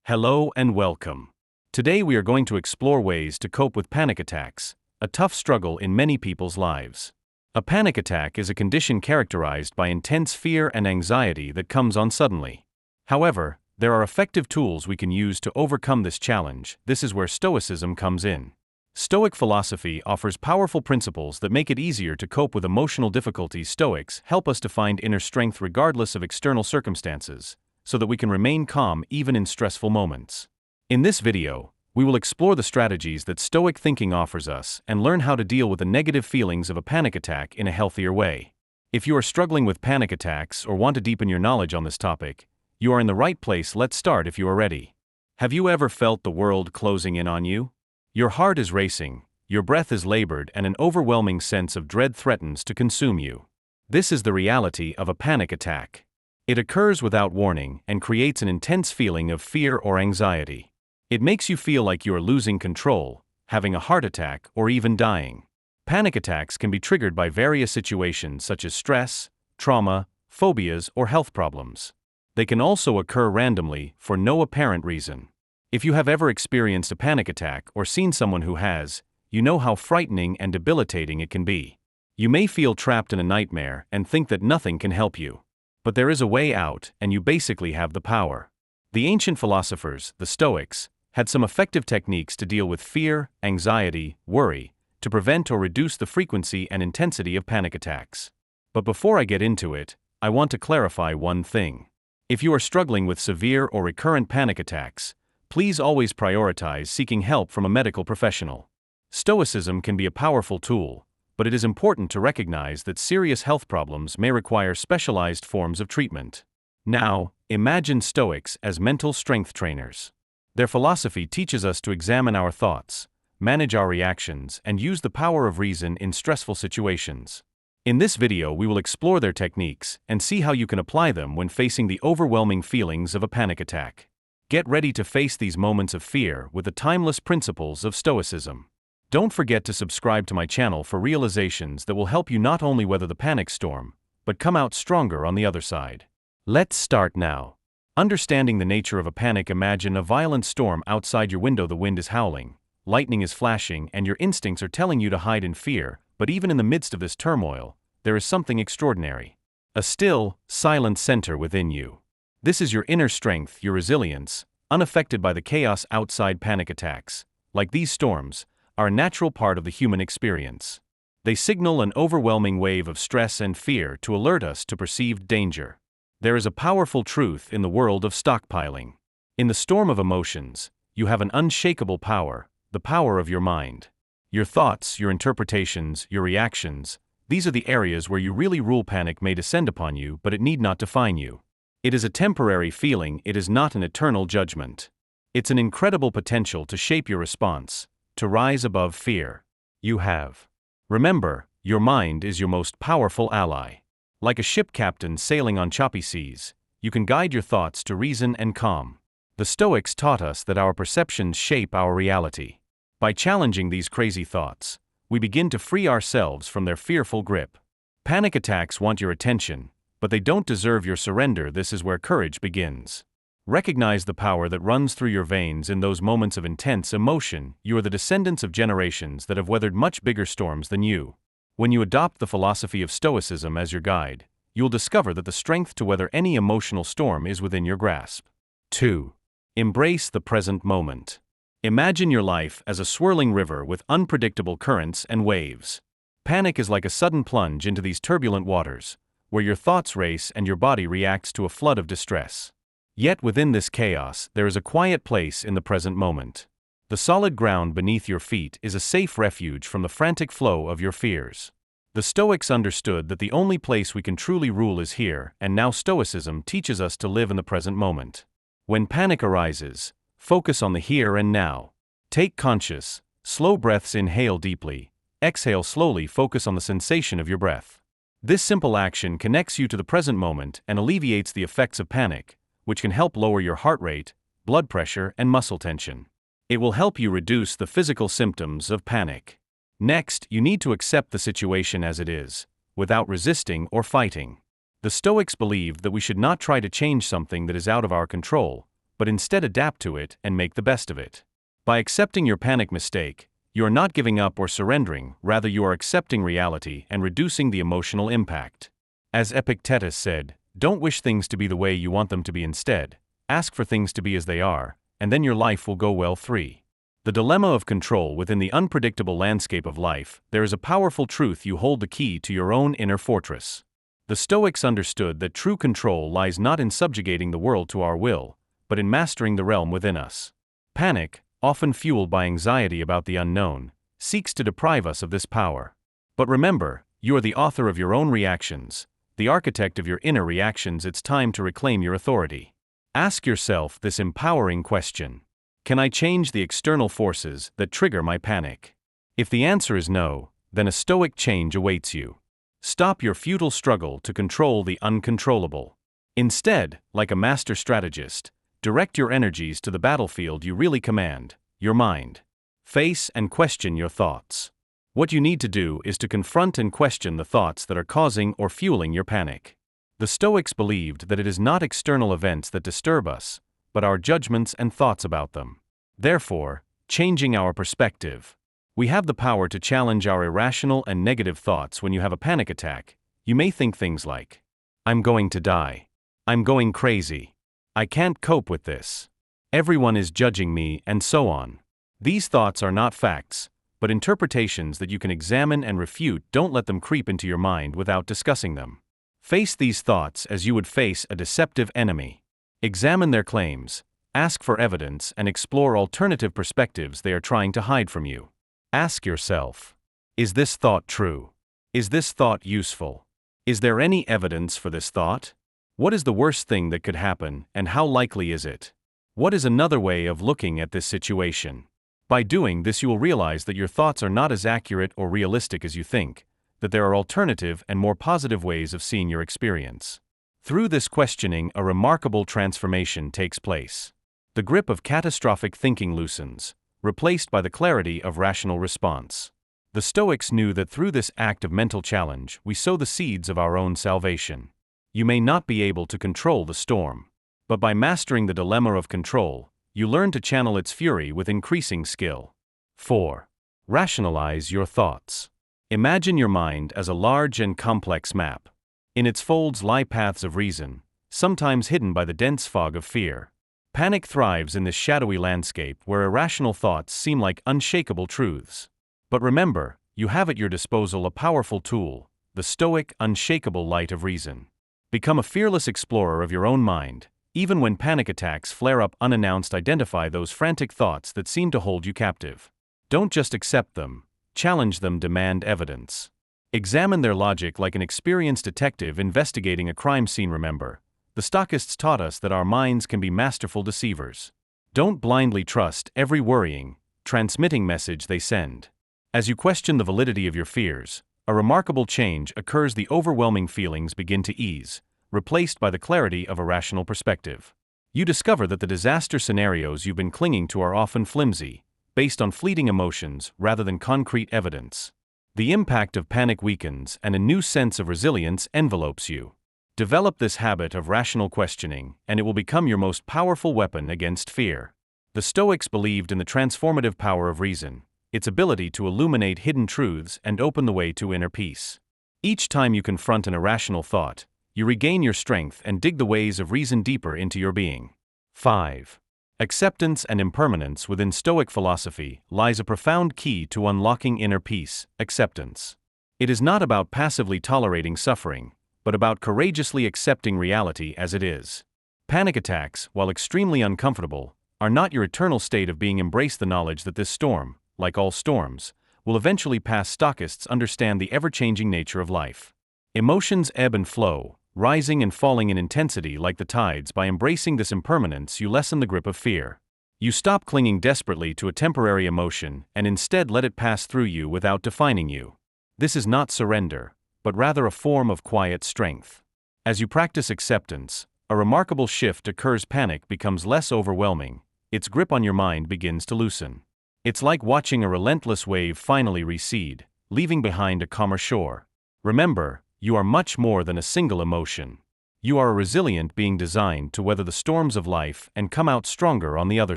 Hello and welcome. Today we are going to explore ways to cope with panic attacks, a tough struggle in many people's lives. A panic attack is a condition characterized by intense fear and anxiety that comes on suddenly. However, there are effective tools we can use to overcome this challenge. This is where Stoicism comes in. Stoic philosophy offers powerful principles that make it easier to cope with emotional difficulties. Stoics help us to find inner strength regardless of external circumstances, so that we can remain calm even in stressful moments. In this video, we will explore the strategies that Stoic thinking offers us and learn how to deal with the negative feelings of a panic attack in a healthier way. If you are struggling with panic attacks or want to deepen your knowledge on this topic, you are in the right place. Let's start if you are ready. Have you ever felt the world closing in on you? Your heart is racing, your breath is labored, and an overwhelming sense of dread threatens to consume you. This is the reality of a panic attack. It occurs without warning and creates an intense feeling of fear or anxiety. It makes you feel like you are losing control, having a heart attack, or even dying. Panic attacks can be triggered by various situations such as stress, trauma, phobias, or health problems. They can also occur randomly for no apparent reason. If you have ever experienced a panic attack or seen someone who has, you know how frightening and debilitating it can be. You may feel trapped in a nightmare and think that nothing can help you. But there is a way out, and you basically have the power. The ancient philosophers, the Stoics, had some effective techniques to deal with fear, anxiety, worry, to prevent or reduce the frequency and intensity of panic attacks. But before I get into it, I want to clarify one thing. If you are struggling with severe or recurrent panic attacks, please always prioritize seeking help from a medical professional. Stoicism can be a powerful tool, but it is important to recognize that serious health problems may require specialized forms of treatment. Now, imagine Stoics as mental strength trainers. Their philosophy teaches us to examine our thoughts, manage our reactions, and use the power of reason in stressful situations. In this video, we will explore their techniques and see how you can apply them when facing the overwhelming feelings of a panic attack. Get ready to face these moments of fear with the timeless principles of Stoicism. Don't forget to subscribe to my channel for realizations that will help you not only weather the panic storm, but come out stronger on the other side. Let's start now. Understanding the nature of a panic. Imagine a violent storm outside your window. The wind is howling, lightning is flashing, and your instincts are telling you to hide in fear. But even in the midst of this turmoil, there is something extraordinary. A still, silent center within you. This is your inner strength, your resilience, unaffected by the chaos outside. Panic attacks, like these storms, are a natural part of the human experience. They signal an overwhelming wave of stress and fear to alert us to perceived danger. There is a powerful truth in the world of stockpiling. In the storm of emotions, you have an unshakable power, the power of your mind. Your thoughts, your interpretations, your reactions, these are the areas where you really rule. Panic may descend upon you, but it need not define you. It is a temporary feeling, it is not an eternal judgment. It's an incredible potential to shape your response, to rise above fear. You have. Remember, your mind is your most powerful ally. Like a ship captain sailing on choppy seas, you can guide your thoughts to reason and calm. The Stoics taught us that our perceptions shape our reality. By challenging these crazy thoughts, we begin to free ourselves from their fearful grip. Panic attacks want your attention, but they don't deserve your surrender. This is where courage begins. Recognize the power that runs through your veins in those moments of intense emotion. You are the descendants of generations that have weathered much bigger storms than you. When you adopt the philosophy of Stoicism as your guide, you'll discover that the strength to weather any emotional storm is within your grasp. 2. Embrace the present moment. Imagine your life as a swirling river with unpredictable currents and waves. Panic is like a sudden plunge into these turbulent waters, where your thoughts race and your body reacts to a flood of distress. Yet within this chaos, there is a quiet place in the present moment. The solid ground beneath your feet is a safe refuge from the frantic flow of your fears. The Stoics understood that the only place we can truly rule is here, and now Stoicism teaches us to live in the present moment. When panic arises, focus on the here and now. Take conscious, slow breaths. Inhale deeply, exhale slowly. Focus on the sensation of your breath. This simple action connects you to the present moment and alleviates the effects of panic, which can help lower your heart rate, blood pressure, and muscle tension. It will help you reduce the physical symptoms of panic. Next, you need to accept the situation as it is, without resisting or fighting. The Stoics believed that we should not try to change something that is out of our control, but instead adapt to it and make the best of it. By accepting your panic mistake, you are not giving up or surrendering, rather you are accepting reality and reducing the emotional impact. As Epictetus said, don't wish things to be the way you want them to be instead, ask for things to be as they are, and then your life will go well. 3. The dilemma of control. Within the unpredictable landscape of life, there is a powerful truth: you hold the key to your own inner fortress. The Stoics understood that true control lies not in subjugating the world to our will, but in mastering the realm within us. Panic, often fueled by anxiety about the unknown, seeks to deprive us of this power. But remember, you are the author of your own reactions, the architect of your inner reactions. It's time to reclaim your authority. Ask yourself this empowering question: can I change the external forces that trigger my panic? If the answer is no, then a Stoic change awaits you. Stop your futile struggle to control the uncontrollable. Instead, like a master strategist, direct your energies to the battlefield you really command, your mind. Face and question your thoughts. What you need to do is to confront and question the thoughts that are causing or fueling your panic. The Stoics believed that it is not external events that disturb us, but our judgments and thoughts about them. Therefore, changing our perspective. We have the power to challenge our irrational and negative thoughts. When you have a panic attack, you may think things like, I'm going to die. I'm going crazy. I can't cope with this. Everyone is judging me, and so on. These thoughts are not facts, but interpretations that you can examine and refute. Don't let them creep into your mind without discussing them. Face these thoughts as you would face a deceptive enemy. Examine their claims, ask for evidence, and explore alternative perspectives they are trying to hide from you. Ask yourself, is this thought true? Is this thought useful? Is there any evidence for this thought? What is the worst thing that could happen, and how likely is it? What is another way of looking at this situation? By doing this, you will realize that your thoughts are not as accurate or realistic as you think, that there are alternative and more positive ways of seeing your experience. Through this questioning, a remarkable transformation takes place. The grip of catastrophic thinking loosens, replaced by the clarity of rational response. The Stoics knew that through this act of mental challenge, we sow the seeds of our own salvation. You may not be able to control the storm, but by mastering the dilemma of control, you learn to channel its fury with increasing skill. 4. Rationalize your thoughts. Imagine your mind as a large and complex map. In its folds lie paths of reason, sometimes hidden by the dense fog of fear. Panic thrives in this shadowy landscape where irrational thoughts seem like unshakable truths. But remember, you have at your disposal a powerful tool, the Stoic, unshakable light of reason. Become a fearless explorer of your own mind, even when panic attacks flare up unannounced. Identify those frantic thoughts that seem to hold you captive. Don't just accept them, challenge them, demand evidence. Examine their logic like an experienced detective investigating a crime scene. Remember, the Stoics taught us that our minds can be masterful deceivers. Don't blindly trust every worrying, transmitting message they send. As you question the validity of your fears, a remarkable change occurs. The overwhelming feelings begin to ease, replaced by the clarity of a rational perspective. You discover that the disaster scenarios you've been clinging to are often flimsy, based on fleeting emotions rather than concrete evidence. The impact of panic weakens and a new sense of resilience envelopes you. Develop this habit of rational questioning, and it will become your most powerful weapon against fear. The Stoics believed in the transformative power of reason, its ability to illuminate hidden truths and open the way to inner peace. Each time you confront an irrational thought, you regain your strength and dig the ways of reason deeper into your being. 5. Acceptance and impermanence. Within Stoic philosophy lies a profound key to unlocking inner peace: acceptance. It is not about passively tolerating suffering, but about courageously accepting reality as it is. Panic attacks, while extremely uncomfortable, are not your eternal state of being. Embrace the knowledge that this storm, like all storms, will eventually pass. Stoics understand the ever-changing nature of life. Emotions ebb and flow, rising and falling in intensity like the tides. By embracing this impermanence, you lessen the grip of fear. You stop clinging desperately to a temporary emotion and instead let it pass through you without defining you. This is not surrender, but rather a form of quiet strength. As you practice acceptance, a remarkable shift occurs. Panic becomes less overwhelming, its grip on your mind begins to loosen. It's like watching a relentless wave finally recede, leaving behind a calmer shore. Remember, you are much more than a single emotion. You are a resilient being designed to weather the storms of life and come out stronger on the other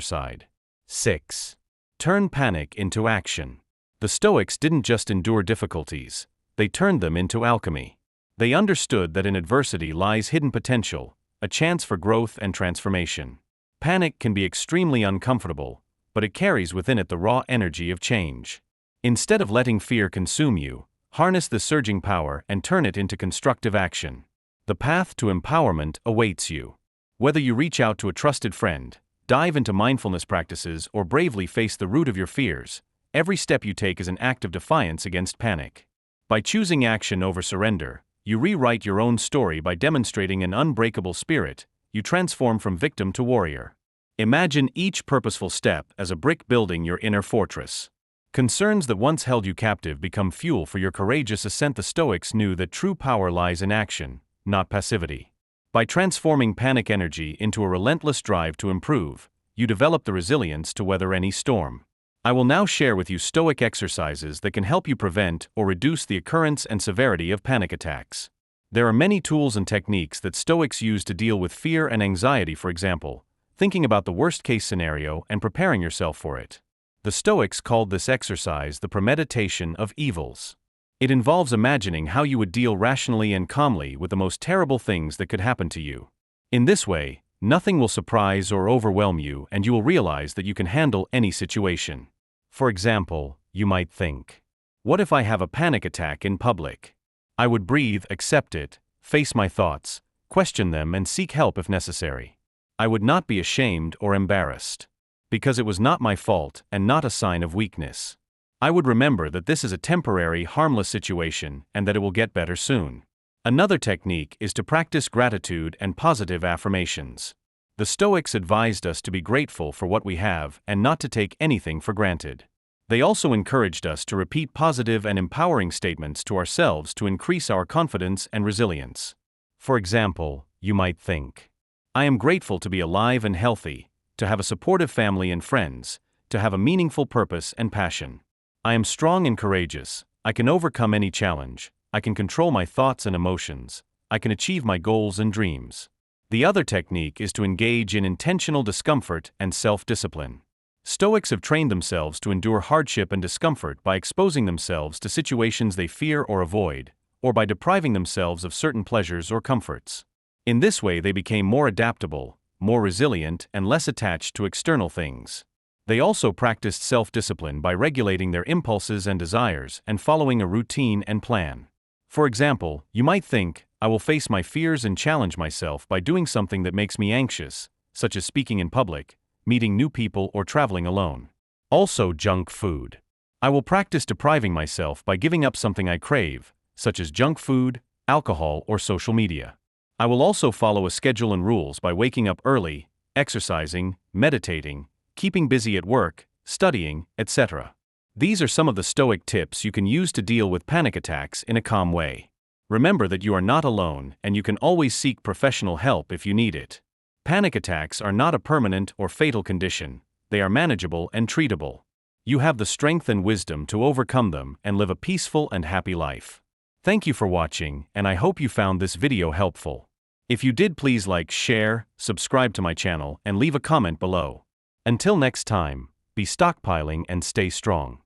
side. 6. Turn panic into action. The Stoics didn't just endure difficulties, they turned them into alchemy. They understood that in adversity lies hidden potential, a chance for growth and transformation. Panic can be extremely uncomfortable, but it carries within it the raw energy of change. Instead of letting fear consume you, harness the surging power and turn it into constructive action. The path to empowerment awaits you. Whether you reach out to a trusted friend, dive into mindfulness practices, or bravely face the root of your fears, every step you take is an act of defiance against panic. By choosing action over surrender, you rewrite your own story. By demonstrating an unbreakable spirit, you transform from victim to warrior. Imagine each purposeful step as a brick building your inner fortress. Concerns that once held you captive become fuel for your courageous ascent. The Stoics knew that true power lies in action, not passivity. By transforming panic energy into a relentless drive to improve, you develop the resilience to weather any storm. I will now share with you Stoic exercises that can help you prevent or reduce the occurrence and severity of panic attacks. There are many tools and techniques that Stoics use to deal with fear and anxiety. For example, thinking about the worst-case scenario and preparing yourself for it. The Stoics called this exercise the premeditation of evils. It involves imagining how you would deal rationally and calmly with the most terrible things that could happen to you. In this way, nothing will surprise or overwhelm you, and you will realize that you can handle any situation. For example, you might think, what if I have a panic attack in public? I would breathe, accept it, face my thoughts, question them, and seek help if necessary. I would not be ashamed or embarrassed, because it was not my fault and not a sign of weakness. I would remember that this is a temporary, harmless situation and that it will get better soon. Another technique is to practice gratitude and positive affirmations. The Stoics advised us to be grateful for what we have and not to take anything for granted. They also encouraged us to repeat positive and empowering statements to ourselves to increase our confidence and resilience. For example, you might think, I am grateful to be alive and healthy, to have a supportive family and friends, to have a meaningful purpose and passion. I am strong and courageous, I can overcome any challenge, I can control my thoughts and emotions, I can achieve my goals and dreams. The other technique is to engage in intentional discomfort and self-discipline. Stoics have trained themselves to endure hardship and discomfort by exposing themselves to situations they fear or avoid, or by depriving themselves of certain pleasures or comforts. In this way they became more adaptable, more resilient, and less attached to external things. They also practiced self-discipline by regulating their impulses and desires and following a routine and plan. For example, you might think, I will face my fears and challenge myself by doing something that makes me anxious, such as speaking in public, meeting new people, or traveling alone. Also, junk food. I will practice depriving myself by giving up something I crave, such as junk food, alcohol, or social media. I will also follow a schedule and rules by waking up early, exercising, meditating, keeping busy at work, studying, etc. These are some of the Stoic tips you can use to deal with panic attacks in a calm way. Remember that you are not alone and you can always seek professional help if you need it. Panic attacks are not a permanent or fatal condition, they are manageable and treatable. You have the strength and wisdom to overcome them and live a peaceful and happy life. Thank you for watching, and I hope you found this video helpful. If you did, please like, share, subscribe to my channel, and leave a comment below. Until next time, be stockpiling and stay strong.